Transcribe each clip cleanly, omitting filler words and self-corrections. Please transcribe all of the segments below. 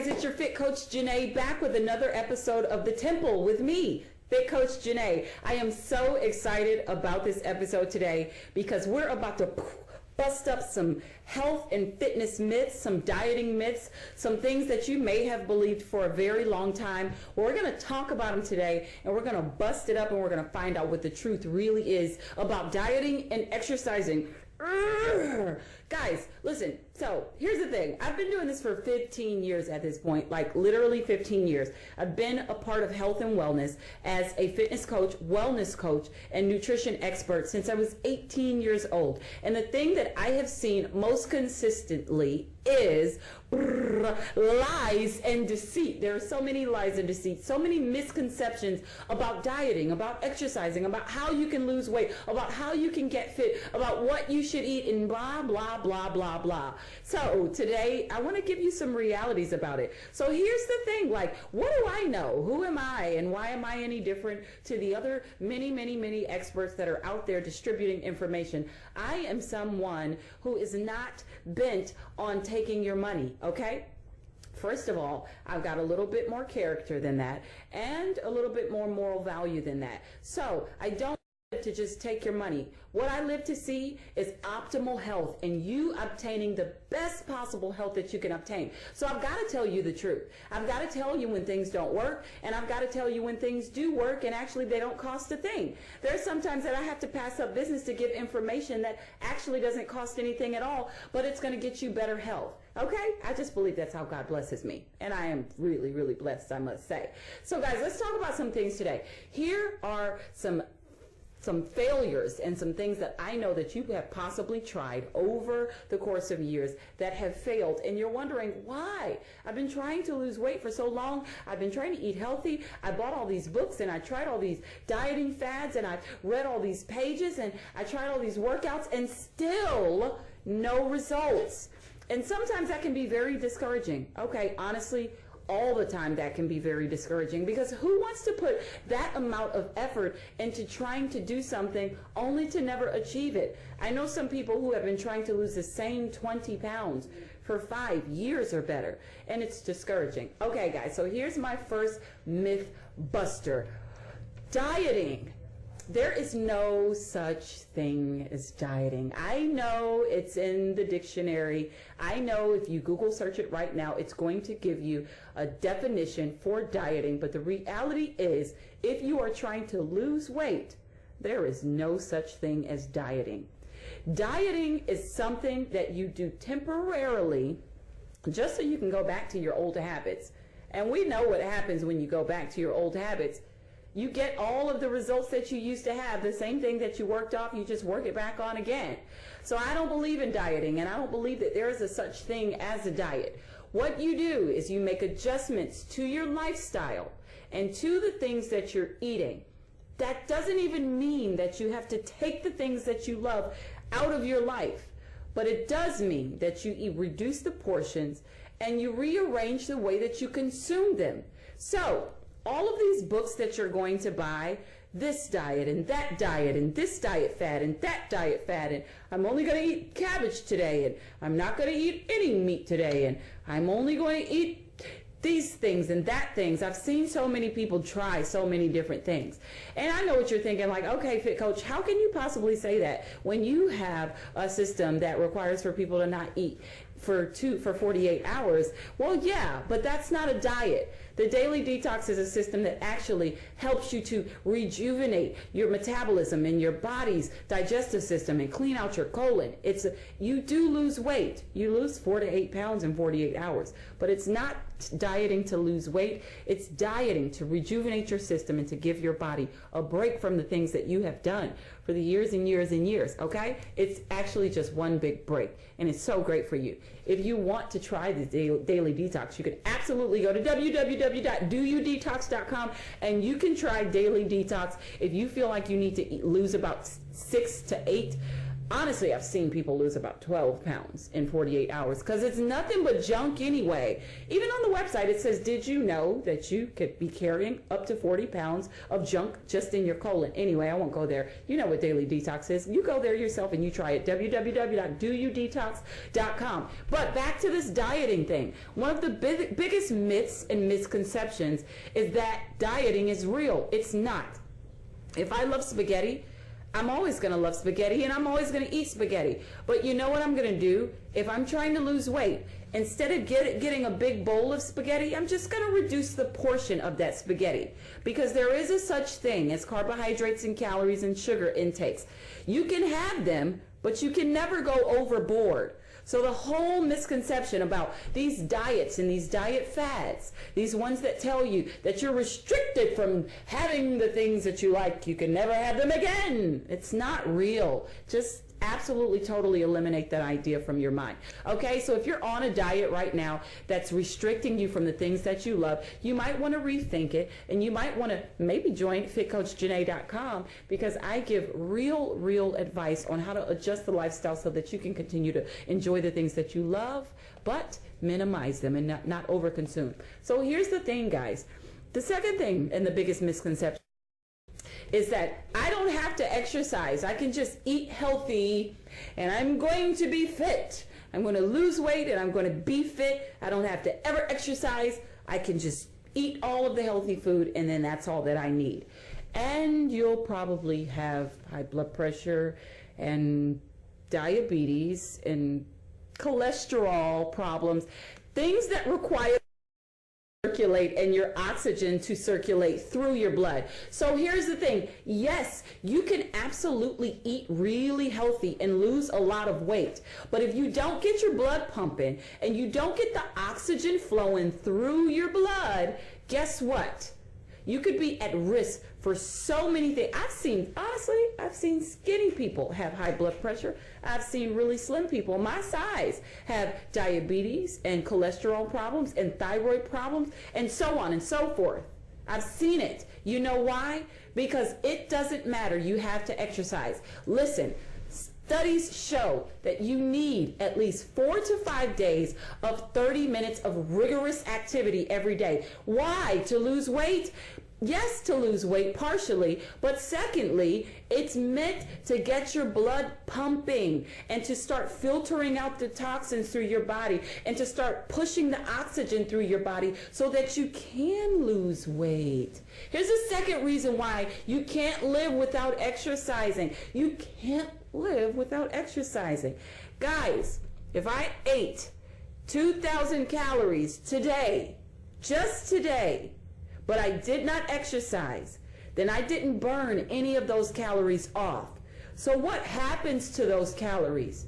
guys, it's your Fit Coach Jene back with another episode of The Temple with me, Fit Coach Jene. I am so excited about this episode today because we're about to bust up some health and fitness myths, some dieting myths, some things that you may have believed for a very long time. Well, we're going to talk about them today, and we're going to bust it up, and we're going to find out what the truth really is about dieting and exercising. Guys, listen, so here's the thing. I've been doing this for 15 years at this point, like literally 15 years. I've been a part of health and wellness as a fitness coach, wellness coach, and nutrition expert since I was 18 years old. And the thing that I have seen most consistently is lies and deceit. There are so many lies and deceit, so many misconceptions about dieting, about exercising, about how you can lose weight, about how you can get fit, about what you should eat, and blah, blah, blah, blah, blah. So today I want to give you some realities about it. So here's the thing, like, what do I know? Who am I, and why am I any different to the other many experts that are out there distributing information? I am someone who is not bent on taking your money, okay? First of all, I've got a little bit more character than that and a little bit more moral value than that. So I don't live to just take your money. What I live to see is optimal health and you obtaining the best possible health that you can obtain. So I've got to tell you the truth. I've got to tell you when things don't work, and I've got to tell you when things do work and actually they don't cost a thing. There's sometimes that I have to pass up business to give information that actually doesn't cost anything at all, but it's going to get you better health. Okay? I just believe that's how God blesses me. And I am really blessed, I must say. So guys, let's talk about some things today. Here are some failures and some things that I know that you have possibly tried over the course of years that have failed, and you're wondering why. I've been trying to lose weight for so long. I've been trying to eat healthy. I bought all these books and I tried all these dieting fads and I've read all these pages and I tried all these workouts and still no results. And sometimes that can be very discouraging. Okay, honestly, all the time that can be very discouraging, because who wants to put that amount of effort into trying to do something only to never achieve it? I know some people who have been trying to lose the same 20 pounds for 5 years or better, and it's discouraging. Okay guys, so here's my first myth buster. Dieting. There is no such thing as dieting. I know it's in the dictionary. I know if you Google search it right now, it's going to give you a definition for dieting. But the reality is, if you are trying to lose weight, there is no such thing as dieting. Dieting is something that you do temporarily just so you can go back to your old habits. And we know what happens when you go back to your old habits. You get all of the results that you used to have, the same thing that you worked off, you just work it back on again. So I don't believe in dieting, and I don't believe that there is a such thing as a diet. What you do is you make adjustments to your lifestyle and to the things that you're eating. That doesn't even mean that you have to take the things that you love out of your life, but it does mean that you reduce the portions and you rearrange the way that you consume them. So all of these books that you're going to buy, this diet and that diet and this diet fad and that diet fad, and I'm only going to eat cabbage today, and I'm not going to eat any meat today, and I'm only going to eat these things and that things. I've seen so many people try so many different things. And I know what you're thinking, like, okay, Fit Coach, how can you possibly say that when you have a system that requires for people to not eat for 48 hours? Well, yeah, but that's not a diet. The daily detox is a system that actually helps you to rejuvenate your metabolism and your body's digestive system and clean out your colon. You do lose weight. You lose 4 to 8 pounds in 48 hours, but it's not dieting to lose weight. It's dieting to rejuvenate your system and to give your body a break from the things that you have done for the years and years and years, okay? It's actually just one big break, and it's so great for you. If you want to try the daily detox, you can absolutely go to www.doyoudetox.com and you can try daily detox. If you feel like you need to lose about 6 to 8 Honestly, I've seen people lose about 12 pounds in 48 hours because it's nothing but junk anyway. Even on the website, it says, did you know that you could be carrying up to 40 pounds of junk just in your colon? Anyway, I won't go there. You know what Daily Detox is. You go there yourself and you try it. www.doyoudetox.com. But back to this dieting thing. One of the biggest myths and misconceptions is that dieting is real. It's not. If I love spaghetti, I'm always going to love spaghetti and I'm always going to eat spaghetti. But you know what I'm going to do? If I'm trying to lose weight, instead of getting a big bowl of spaghetti, I'm just going to reduce the portion of that spaghetti. Because there is a such thing as carbohydrates and calories and sugar intakes. You can have them, but you can never go overboard. So the whole misconception about these diets and these diet fads, these ones that tell you that you're restricted from having the things that you like, you can never have them again. It's not real. Just absolutely totally eliminate that idea from your mind. Okay, so if you're on a diet right now that's restricting you from the things that you love, you might want to rethink it, and you might want to maybe join fitcoachjene.com, because I give real advice on how to adjust the lifestyle so that you can continue to enjoy the things that you love, but minimize them and not overconsume. So here's the thing, guys. The second thing, and the biggest misconception, is that I don't have to exercise. I can just eat healthy and I'm going to be fit. I'm going to lose weight and I'm going to be fit. I don't have to ever exercise. I can just eat all of the healthy food and then that's all that I need. And you'll probably have high blood pressure and diabetes and cholesterol problems, things that require circulate and your oxygen to circulate through your blood. So here's the thing. Yes, you can absolutely eat really healthy and lose a lot of weight. But if you don't get your blood pumping and you don't get the oxygen flowing through your blood, guess what? You could be at risk for so many things. I've seen skinny people have high blood pressure. I've seen really slim people my size have diabetes and cholesterol problems and thyroid problems and so on and so forth. I've seen it. You know why? Because it doesn't matter. You have to exercise. Listen. Studies show that you need at least 4 to 5 days of 30 minutes of rigorous activity every day. Why? To lose weight? Yes, to lose weight partially, but secondly, it's meant to get your blood pumping and to start filtering out the toxins through your body and to start pushing the oxygen through your body so that you can lose weight. Here's the second reason why you can't live without exercising. You can't live without exercising. Guys, if I ate 2,000 calories today, just today, but I did not exercise, then I didn't burn any of those calories off. So what happens to those calories?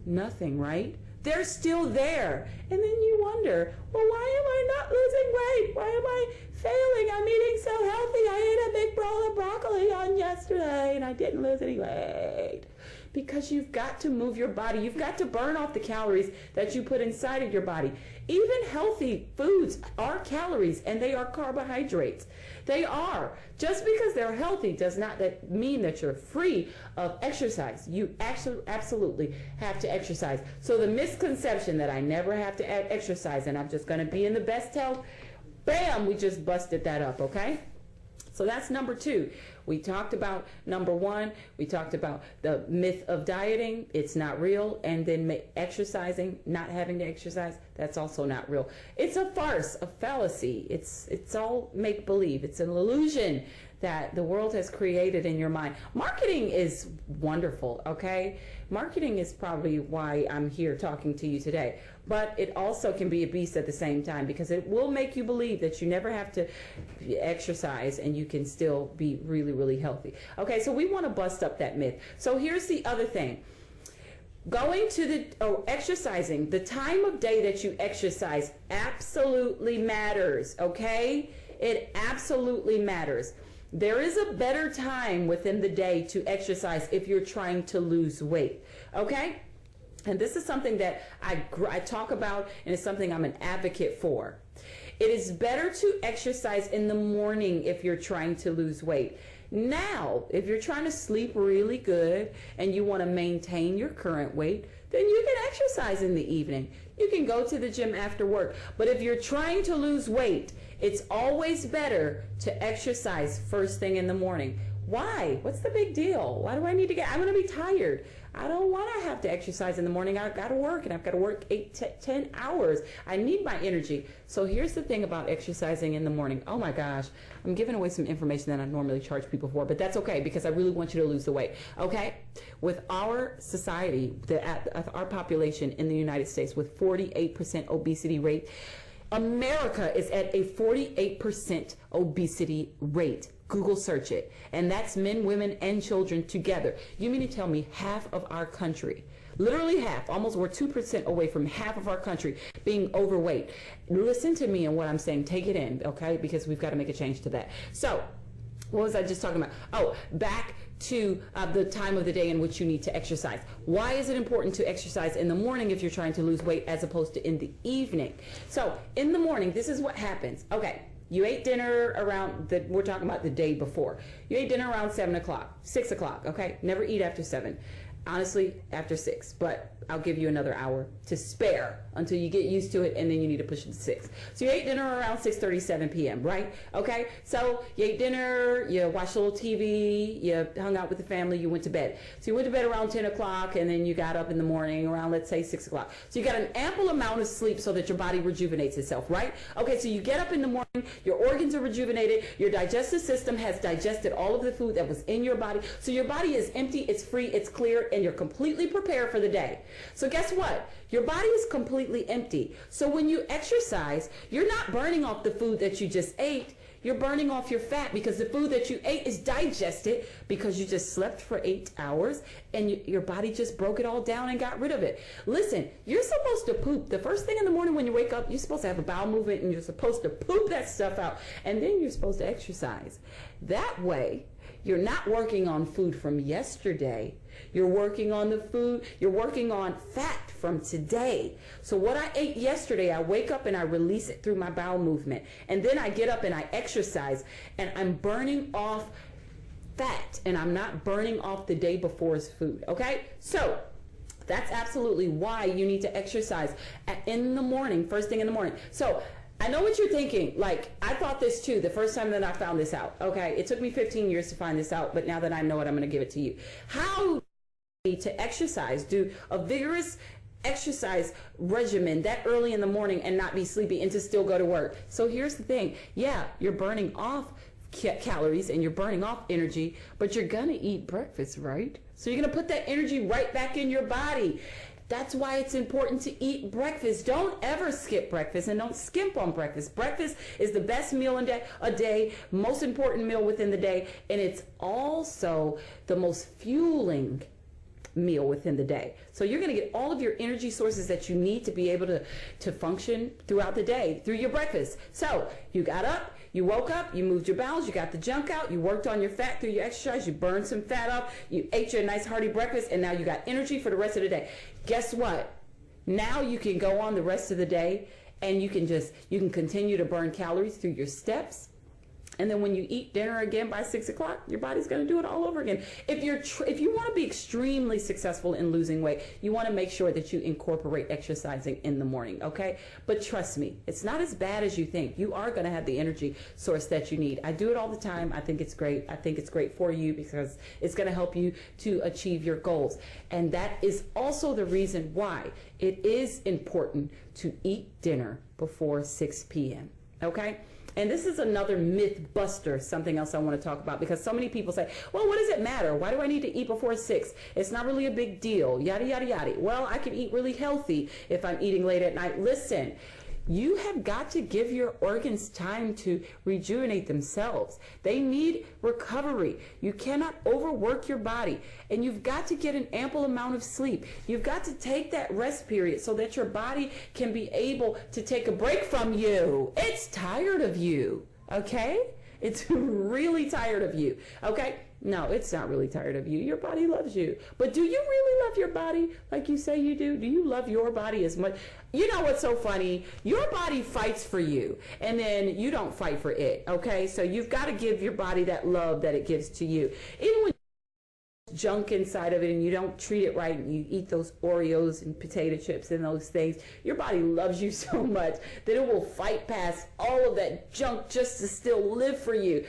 Nothing, right? They're still there. And then you wonder, well, why am I not losing weight? Why am I failing? I'm eating so healthy. I ate a big bowl of broccoli on yesterday and I didn't lose any weight. Because you've got to move your body. You've got to burn off the calories that you put inside of your body. Even healthy foods are calories and they are carbohydrates. They are. Just because they're healthy does not mean that you're free of exercise. You actually absolutely have to exercise. So the misconception that I never have to exercise and I'm just going to be in the best health, bam, we just busted that up, okay? So that's number 2. We talked about number 1. We talked about the myth of dieting. It's not real. And then exercising, not having to exercise, that's also not real. It's a farce, a fallacy. It's all make-believe. It's an illusion that the world has created in your mind. Marketing is wonderful, okay? Marketing is probably why I'm here talking to you today. But it also can be a beast at the same time because it will make you believe that you never have to exercise and you can still be really healthy. Okay, so we want to bust up that myth. So here's the other thing. Going to exercising, the time of day that you exercise absolutely matters, okay? It absolutely matters. There is a better time within the day to exercise if you're trying to lose weight, okay? And this is something that I talk about, and it's something I'm an advocate for. It is better to exercise in the morning if you're trying to lose weight. Now, if you're trying to sleep really good and you want to maintain your current weight, then you can exercise in the evening. You can go to the gym after work. But if you're trying to lose weight, it's always better to exercise first thing in the morning. Why? What's the big deal? Why do I need to I'm going to be tired. I don't want to have to exercise in the morning. I've got to work, and I've got to work 8 to 10 hours. I need my energy. So here's the thing about exercising in the morning. Oh my gosh, I'm giving away some information that I normally charge people for, but that's okay because I really want you to lose the weight. Okay? With our society, our population in the United States with 48% obesity rate, America is at a 48% obesity rate. Google search it. And that's men, women, and children together. You mean to tell me half of our country, literally half, almost we're 2% away from half of our country being overweight. Listen to me and what I'm saying. Take it in, okay? Because we've got to make a change to that. So, what was I just talking about? Oh, back to the time of the day in which you need to exercise. Why is it important to exercise in the morning if you're trying to lose weight as opposed to in the evening? So, in the morning, this is what happens. Okay. You ate dinner around, we're talking about the day before. You ate dinner around 7 o'clock, 6 o'clock, okay? Never eat after 7. Honestly, after 6, but I'll give you another hour to spare until you get used to it, and then you need to push it to 6. So you ate dinner around 6:37 p.m., right? Okay, so you ate dinner, you watched a little TV, you hung out with the family, you went to bed. So you went to bed around 10 o'clock, and then you got up in the morning around, let's say, 6 o'clock. So you got an ample amount of sleep so that your body rejuvenates itself, right? Okay, so you get up in the morning, your organs are rejuvenated, your digestive system has digested all of the food that was in your body, so your body is empty, it's free, it's clear, and you're completely prepared for the day. So guess what? Your body is completely empty. So when you exercise, you're not burning off the food that you just ate. You're burning off your fat because the food that you ate is digested because you just slept for 8 hours and your body just broke it all down and got rid of it. Listen, you're supposed to poop. The first thing in the morning when you wake up, you're supposed to have a bowel movement and you're supposed to poop that stuff out. And then you're supposed to exercise. That way, you're not working on food from yesterday. You're working on the food, you're working on fat from today. So what I ate yesterday, I wake up and I release it through my bowel movement. And then I get up and I exercise and I'm burning off fat and I'm not burning off the day before's food, okay? So that's absolutely why you need to exercise in the morning, first thing in the morning. So I know what you're thinking. Like, I thought this too the first time that I found this out. Okay, it took me 15 years to find this out, but now that I know it, I'm going to give it to you. How to exercise, do a vigorous exercise regimen that early in the morning and not be sleepy and to still go to work. So here's the thing. Yeah, you're burning off calories and you're burning off energy, but you're going to eat breakfast, right? So you're going to put that energy right back in your body. That's why it's important to eat breakfast. Don't ever skip breakfast and don't skimp on breakfast. Breakfast is the best meal a day, most important meal within the day, and it's also the most fueling meal within the day. So you're going to get all of your energy sources that you need to be able to function throughout the day through your breakfast. So you got up, you woke up, you moved your bowels, you got the junk out, you worked on your fat through your exercise, you burned some fat off, you ate your nice hearty breakfast, and now you got energy for the rest of the day. Guess what? Now you can go on the rest of the day and you can continue to burn calories through your steps. And then when you eat dinner again by 6 o'clock, your body's going to do it all over again. If you want to be extremely successful in losing weight, you want to make sure that you incorporate exercising in the morning, okay? But trust me, it's not as bad as you think. You are going to have the energy source that you need. I do it all the time. I think it's great. I think it's great for you because it's going to help you to achieve your goals. And that is also the reason why it is important to eat dinner before 6 p.m., okay? And this is another myth buster, something else I want to talk about, because so many people say, well, what does it matter? Why do I need to eat before 6? It's not really a big deal, yada, yada, yada. Well, I can eat really healthy if I'm eating late at night. Listen, you have got to give your organs time to rejuvenate themselves. They need recovery. You cannot overwork your body, and you've got to get an ample amount of sleep. You've got to take that rest period so that your body can be able to take a break from you. It's tired of you, okay? It's really tired of you, okay? No, it's not really tired of you. Your body loves you. But do you really love your body like you say you do? Do you love your body as much? You know what's so funny? Your body fights for you, and then you don't fight for it, okay? So you've got to give your body that love that it gives to you. Even when junk inside of it and you don't treat it right and you eat those Oreos and potato chips and those things, your body loves you so much that it will fight past all of that junk just to still live for you.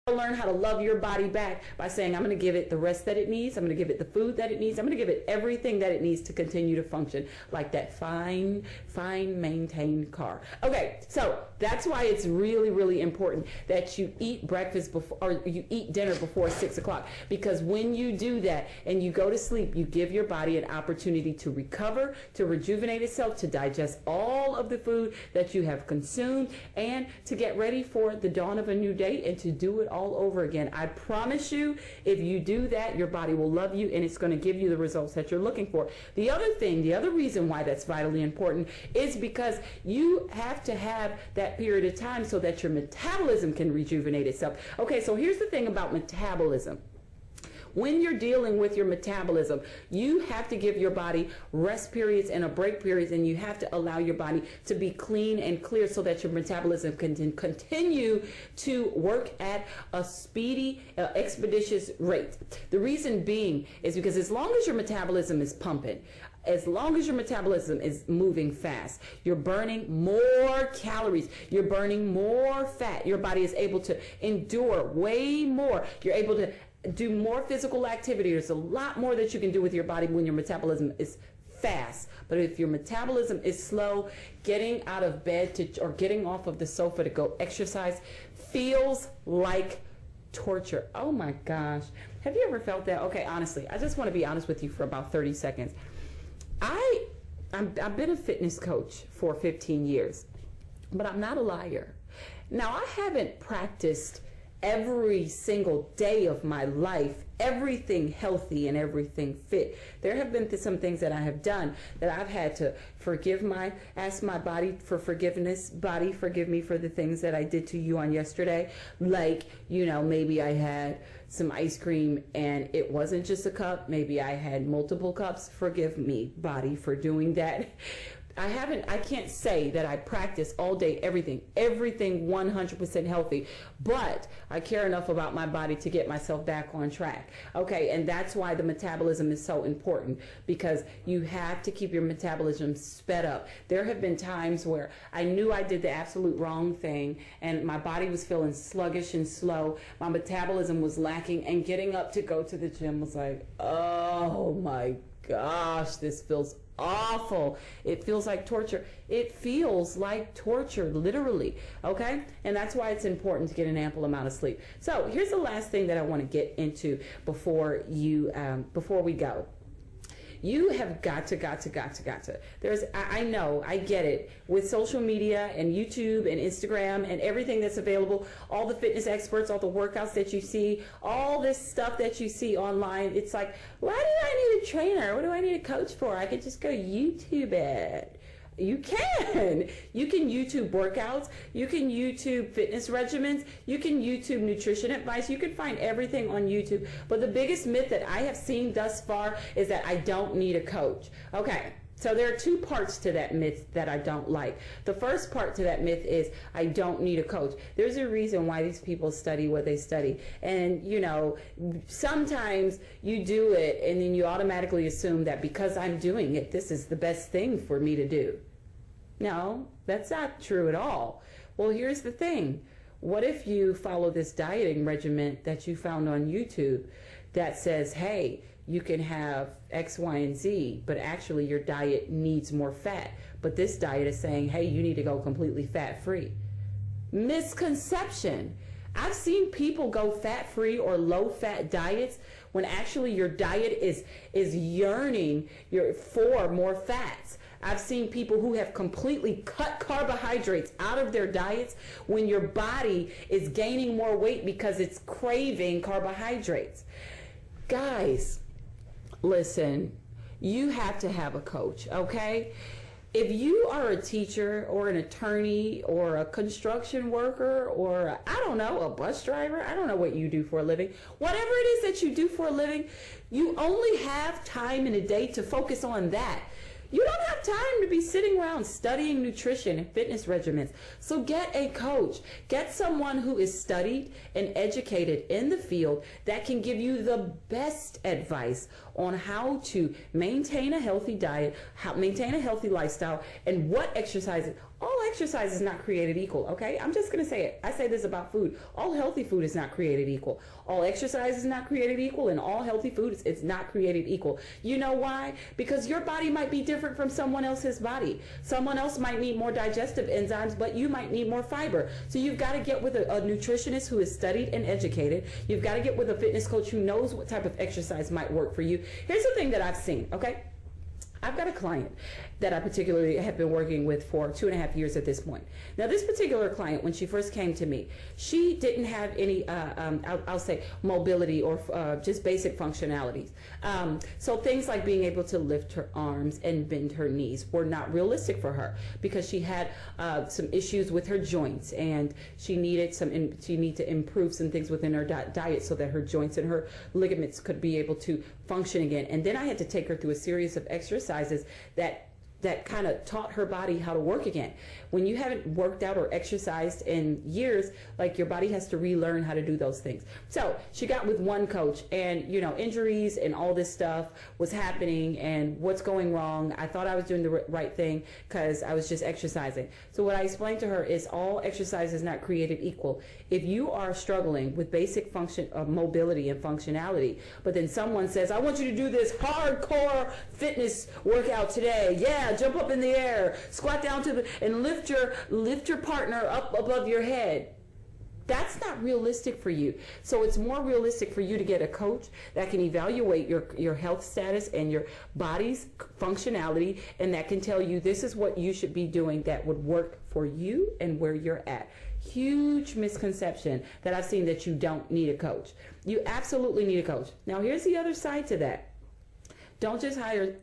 Learn how to love your body back by saying, I'm going to give it the rest that it needs. I'm going to give it the food that it needs. I'm going to give it everything that it needs to continue to function like that fine maintained car. Okay, so that's why it's really, really important that you eat breakfast before, or you eat dinner before 6 o'clock, because when you do that and you go to sleep, you give your body an opportunity to recover, to rejuvenate itself, to digest all of the food that you have consumed, and to get ready for the dawn of a new day and to do it all over again. I promise you, if you do that, your body will love you and it's going to give you the results that you're looking for. The other reason why that's vitally important is because you have to have that period of time so that your metabolism can rejuvenate itself. Okay, so here's the thing about metabolism. When you're dealing with your metabolism, you have to give your body rest periods and a break periods, and you have to allow your body to be clean and clear so that your metabolism can continue to work at a speedy, expeditious rate. The reason being is because as long as your metabolism is pumping, as long as your metabolism is moving fast, you're burning more calories, you're burning more fat, your body is able to endure way more, you're able to do more physical activity. There's a lot more that you can do with your body when your metabolism is fast. But if your metabolism is slow, getting out of bed or getting off of the sofa to go exercise feels like torture. Oh my gosh. Have you ever felt that? Okay, honestly, I just want to be honest with you for about 30 seconds. I've been a fitness coach for 15 years, but I'm not a liar. Now, I haven't practiced every single day of my life everything healthy and everything fit. There have been some things that I have done that I've had to ask my body for forgiveness. Body, forgive me for the things that I did to you on yesterday. Like, maybe I had some ice cream and it wasn't just a cup. Maybe I had multiple cups. Forgive me, body, for doing that. I can't say that I practice all day, everything 100% healthy, but I care enough about my body to get myself back on track. Okay, and that's why the metabolism is so important, because you have to keep your metabolism sped up. There have been times where I knew I did the absolute wrong thing and my body was feeling sluggish and slow. My metabolism was lacking, and getting up to go to the gym was like, oh my gosh, this feels awful. It feels like torture. It feels like torture, literally. Okay? And that's why it's important to get an ample amount of sleep. So here's the last thing that I want to get into before we go. You have got to. I know, I get it. With social media and YouTube and Instagram and everything that's available, all the fitness experts, all the workouts that you see, all this stuff that you see online, it's like, why do I need a trainer? What do I need a coach for? I could just go YouTube it. You can YouTube workouts, you can YouTube fitness regimens, you can YouTube nutrition advice, you can find everything on YouTube. But the biggest myth that I have seen thus far is that I don't need a coach. Okay, so there are two parts to that myth that I don't like. The first part to that myth is I don't need a coach. There's a reason why these people study what they study. And sometimes you do it and then you automatically assume that because I'm doing it, this is the best thing for me to do. No, that's not true at all. Well, here's the thing. What if you follow this dieting regimen that you found on YouTube that says, hey, you can have X, Y, and Z, but actually your diet needs more fat. But this diet is saying, hey, you need to go completely fat-free. Misconception. I've seen people go fat-free or low-fat diets when actually your diet is yearning for more fats. I've seen people who have completely cut carbohydrates out of their diets when your body is gaining more weight because it's craving carbohydrates. Guys, listen, you have to have a coach, okay? If you are a teacher or an attorney or a construction worker or, I don't know, a bus driver, I don't know what you do for a living, whatever it is that you do for a living, you only have time in a day to focus on that. You don't have time to be sitting around studying nutrition and fitness regimens. So get a coach. Get someone who is studied and educated in the field that can give you the best advice on how to maintain a healthy diet, how maintain a healthy lifestyle, and what exercises. All exercise is not created equal, okay? I'm just going to say it. I say this about food. All healthy food is not created equal. All exercise is not created equal, and all healthy food is not created equal. You know why? Because your body might be different from someone else's body. Someone else might need more digestive enzymes, but you might need more fiber. So you've got to get with a nutritionist who is studied and educated. You've got to get with a fitness coach who knows what type of exercise might work for you. Here's the thing that I've seen, okay? I've got a client that I particularly have been working with for 2.5 years at this point. Now, this particular client, when she first came to me, she didn't have any, I'll say, mobility or just basic functionalities. So things like being able to lift her arms and bend her knees were not realistic for her because she had some issues with her joints, and she needed to improve some things within her diet so that her joints and her ligaments could be able to function again. And then I had to take her through a series of exercises that kind of taught her body how to work again. When you haven't worked out or exercised in years, like, your body has to relearn how to do those things. So she got with one coach, and injuries and all this stuff was happening, and what's going wrong. I thought I was doing the right thing because I was just exercising. So what I explained to her is all exercise is not created equal. If you are struggling with basic function of mobility and functionality, but then someone says, I want you to do this hardcore fitness workout today. Yeah, jump up in the air, squat down and lift your partner up above your head. That's not realistic for you. So it's more realistic for you to get a coach that can evaluate your health status and your body's functionality, and that can tell you this is what you should be doing that would work for you and where you're at. Huge misconception that I've seen, that you don't need a coach. You absolutely need a coach. Now, here's the other side to that. Don't just hire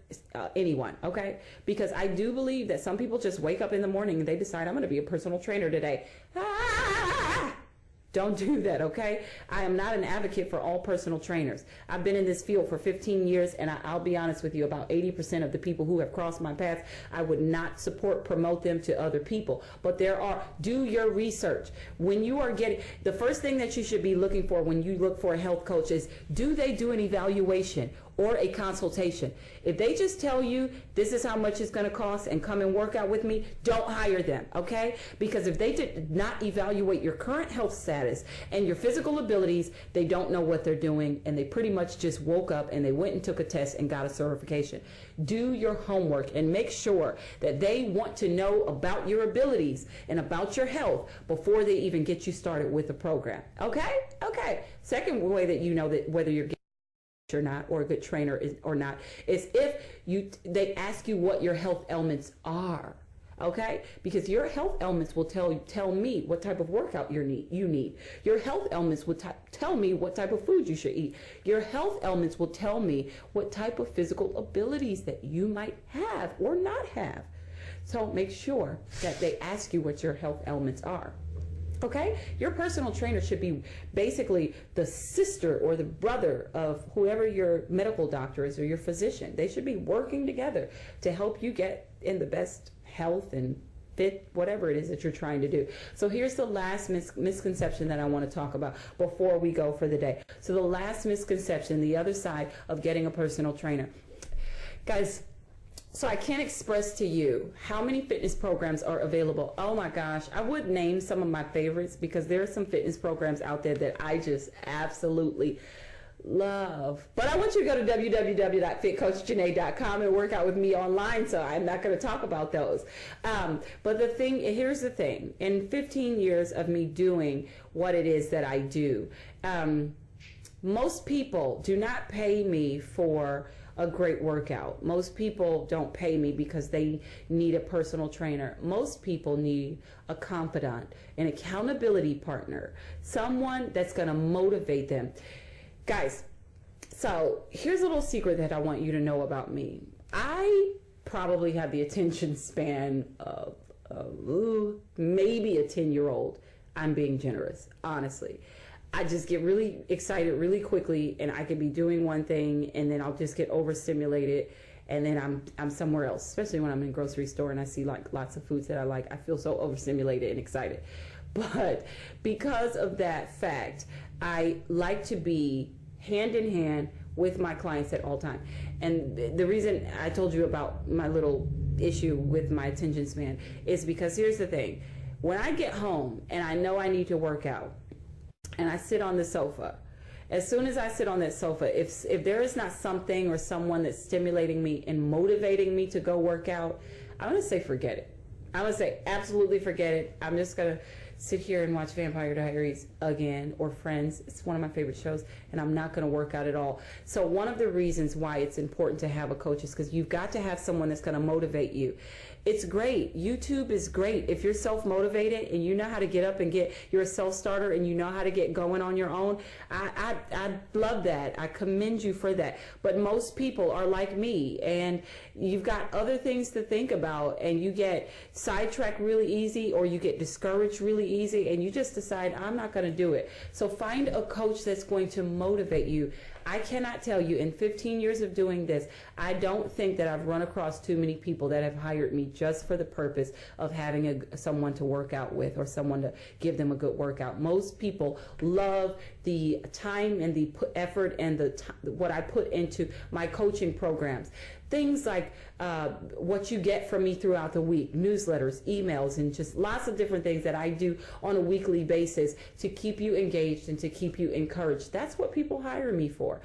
anyone, okay? Because I do believe that some people just wake up in the morning and they decide, I'm going to be a personal trainer today. Don't do that, okay? I am not an advocate for all personal trainers. I've been in this field for 15 years, and I'll be honest with you, about 80% of the people who have crossed my path, I would not promote them to other people. But do your research. When you are the first thing that you should be looking for when you look for a health coach is, do they do an evaluation or a consultation? If they just tell you this is how much it's going to cost and come and work out with me, don't hire them, okay? Because if they did not evaluate your current health status and your physical abilities, they don't know what they're doing, and they pretty much just woke up and they went and took a test and got a certification. Do your homework and make sure that they want to know about your abilities and about your health before they even get you started with the program, okay? Okay. Second way that you know that whether you're or not, or a good trainer or not, is if they ask you what your health ailments are, okay? Because your health ailments will tell me what type of workout you need. Your health ailments will tell me what type of food you should eat. Your health ailments will tell me what type of physical abilities that you might have or not have. So make sure that they ask you what your health ailments are. Okay? Your personal trainer should be basically the sister or the brother of whoever your medical doctor is or your physician. They should be working together to help you get in the best health and fit whatever it is that you're trying to do. So here's the last misconception that I want to talk about before we go for the day. So the last misconception, the other side of getting a personal trainer. Guys, so I can't express to you how many fitness programs are available. Oh my gosh, I would name some of my favorites because there are some fitness programs out there that I just absolutely love. But I want you to go to www.fitcoachjene.com and work out with me online, so I'm not going to talk about those. But here's the thing. In 15 years of me doing what it is that I do, most people do not pay me for a great workout. Most people don't pay me because they need a personal trainer. Most people need a confidant, an accountability partner, someone that's going to motivate them. Guys, so here's a little secret that I want you to know about me. I probably have the attention span of maybe a 10-year-old. I'm being generous, honestly. I just get really excited really quickly, and I could be doing one thing and then I'll just get overstimulated, and then I'm somewhere else, especially when I'm in a grocery store and I see like lots of foods that I like. I feel so overstimulated and excited. But because of that fact, I like to be hand in hand with my clients at all time. And the reason I told you about my little issue with my attention span is because here's the thing. When I get home and I know I need to work out and I sit on the sofa, as soon as I sit on that sofa, if there is not something or someone that's stimulating me and motivating me to go work out, I'm going to say forget it. I'm going to say absolutely forget it. I'm just going to sit here and watch Vampire Diaries again, or Friends. It's one of my favorite shows, and I'm not going to work out at all. So one of the reasons why it's important to have a coach is because you've got to have someone that's going to motivate you. It's great. YouTube is great. If you're self-motivated and you know how to get up and you're a self-starter and you know how to get going on your own, I love that. I commend you for that. But most people are like me, and you've got other things to think about, and you get sidetracked really easy, or you get discouraged really easy, and you just decide, I'm not going to do it. So find a coach that's going to motivate you. I cannot tell you, in 15 years of doing this, I don't think that I've run across too many people that have hired me just for the purpose of having someone to work out with, or someone to give them a good workout. Most people love the time and the effort and what I put into my coaching programs. Things like what you get from me throughout the week, newsletters, emails, and just lots of different things that I do on a weekly basis to keep you engaged and to keep you encouraged. That's what people hire me for,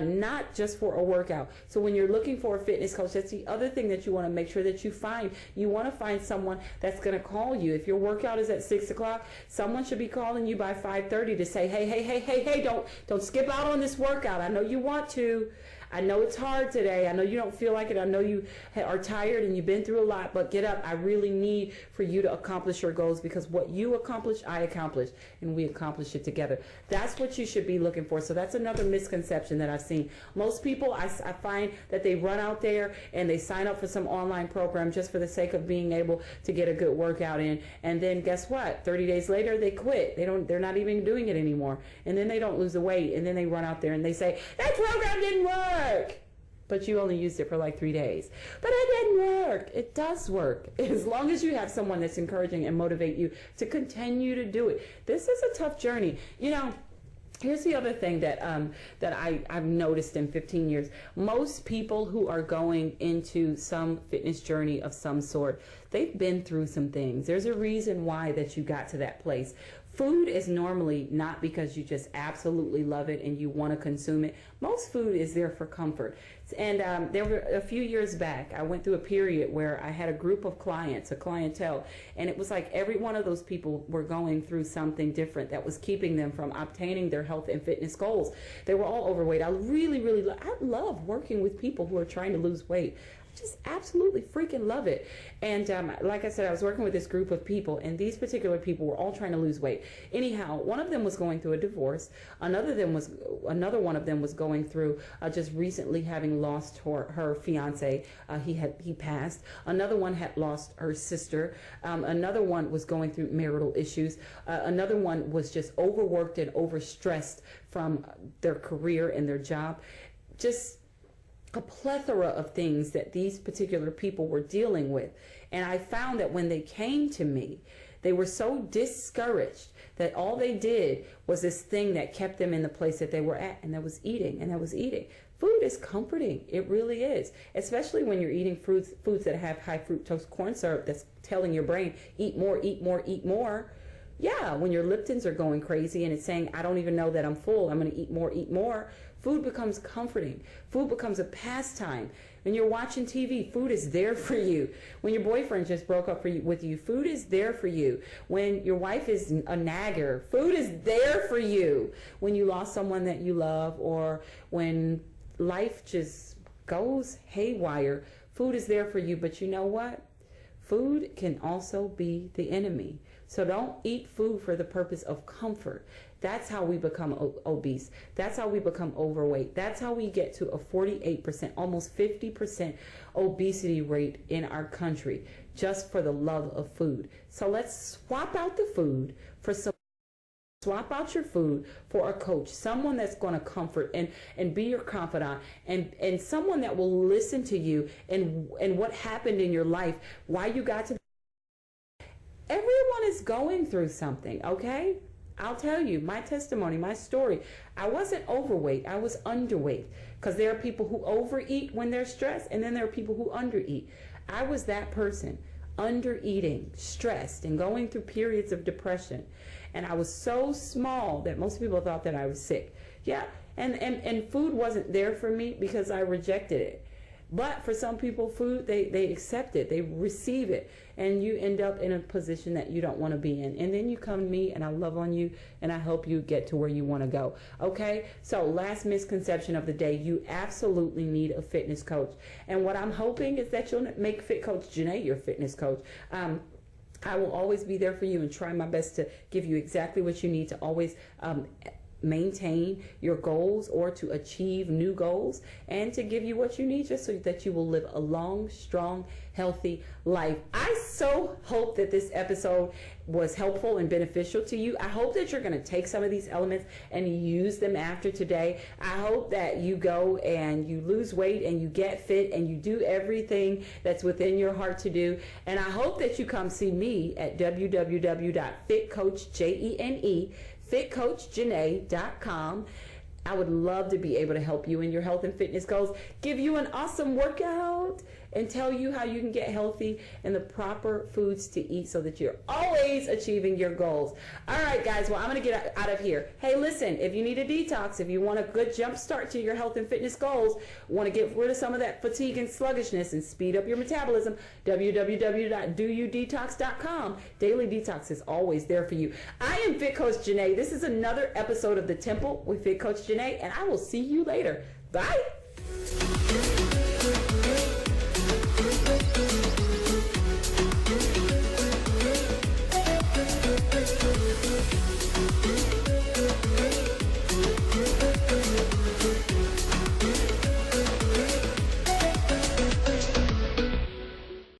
not just for a workout. So when you're looking for a fitness coach, that's the other thing that you want to make sure that you find. You want to find someone that's going to call you. If your workout is at 6 o'clock, someone should be calling you by 5:30 to say, hey, don't skip out on this workout. I know you want to. I know it's hard today. I know you don't feel like it. I know you are tired and you've been through a lot, but get up. I really need for you to accomplish your goals, because what you accomplish, I accomplish, and we accomplish it together. That's what you should be looking for. So that's another misconception that I've seen. Most people, I find that they run out there and they sign up for some online program just for the sake of being able to get a good workout in. And then guess what? 30 days later, they quit. They're not even doing it anymore. And then they don't lose the weight. And then they run out there and they say, that program didn't work. But you only used it for like 3 days. But it didn't work. It does work. As long as you have someone that's encouraging and motivate you to continue to do it. This is a tough journey. You know, here's the other thing that I've noticed in 15 years. Most people who are going into some fitness journey of some sort, they've been through some things. There's a reason why that you got to that place. Food is normally not because you just absolutely love it and you want to consume it. Most food is there for comfort. And there were a few years back, I went through a period where I had a group of clients, a clientele, and it was like every one of those people were going through something different that was keeping them from obtaining their health and fitness goals. They were all overweight. I love working with people who are trying to lose weight. Just absolutely freaking love it. And like I said, I was working with this group of people, and these particular people were all trying to lose weight. Anyhow, one of them was going through a divorce. Another one of them was going through just recently having lost her fiance. He passed. Another one had lost her sister. Another one was going through marital issues. Another one was just overworked and overstressed from their career and their job. Just a plethora of things that these particular people were dealing with. And I found that when they came to me, they were so discouraged that all they did was this thing that kept them in the place that they were at, and that was eating, and that was eating. Food is comforting. It really is. Especially when you're eating foods that have high fructose corn syrup that's telling your brain, eat more, eat more, eat more. Yeah, when your leptins are going crazy and it's saying, I don't even know that I'm full, I'm going to eat more, eat more. Food becomes comforting. Food becomes a pastime. When you're watching TV, food is there for you. When your boyfriend just broke up with you, food is there for you. When your wife is a nagger, food is there for you. When you lost someone that you love, or when life just goes haywire, food is there for you. But you know what? Food can also be the enemy. So don't eat food for the purpose of comfort. That's how we become obese. That's how we become overweight. That's how we get to a 48%, almost 50% obesity rate in our country, just for the love of food. So let's swap out the food for some. Swap out your food for a coach, someone that's going to comfort and be your confidant, and someone that will listen to you and what happened in your life, why you got to. Everyone is going through something, okay? I'll tell you my testimony, my story. I wasn't overweight. I was underweight, because there are people who overeat when they're stressed, and then there are people who undereat. I was that person, undereating, stressed, and going through periods of depression. And I was so small that most people thought that I was sick. Yeah, and food wasn't there for me because I rejected it. But for some people, food, they accept it, they receive it, and you end up in a position that you don't want to be in. And then you come to me, and I love on you, and I help you get to where you want to go. Okay? So last misconception of the day, you absolutely need a fitness coach. And what I'm hoping is that you'll make Fit Coach Jene your fitness coach. I will always be there for you and try my best to give you exactly what you need to always maintain your goals or to achieve new goals, and to give you what you need just so that you will live a long, strong, healthy life. I so hope that this episode was helpful and beneficial to you. I hope that you're going to take some of these elements and use them after today. I hope that you go and you lose weight and you get fit and you do everything that's within your heart to do. And I hope that you come see me at fitcoachjene.com. I would love to be able to help you in your health and fitness goals, give you an awesome workout, and tell you how you can get healthy and the proper foods to eat so that you're always achieving your goals. All right, guys, well, I'm going to get out of here. Hey, listen, if you need a detox, if you want a good jump start to your health and fitness goals, want to get rid of some of that fatigue and sluggishness and speed up your metabolism, www.doyoudetox.com. Daily Detox is always there for you. I am Fit Coach Jene. This is another episode of The Temple with Fit Coach Jene, and I will see you later. Bye.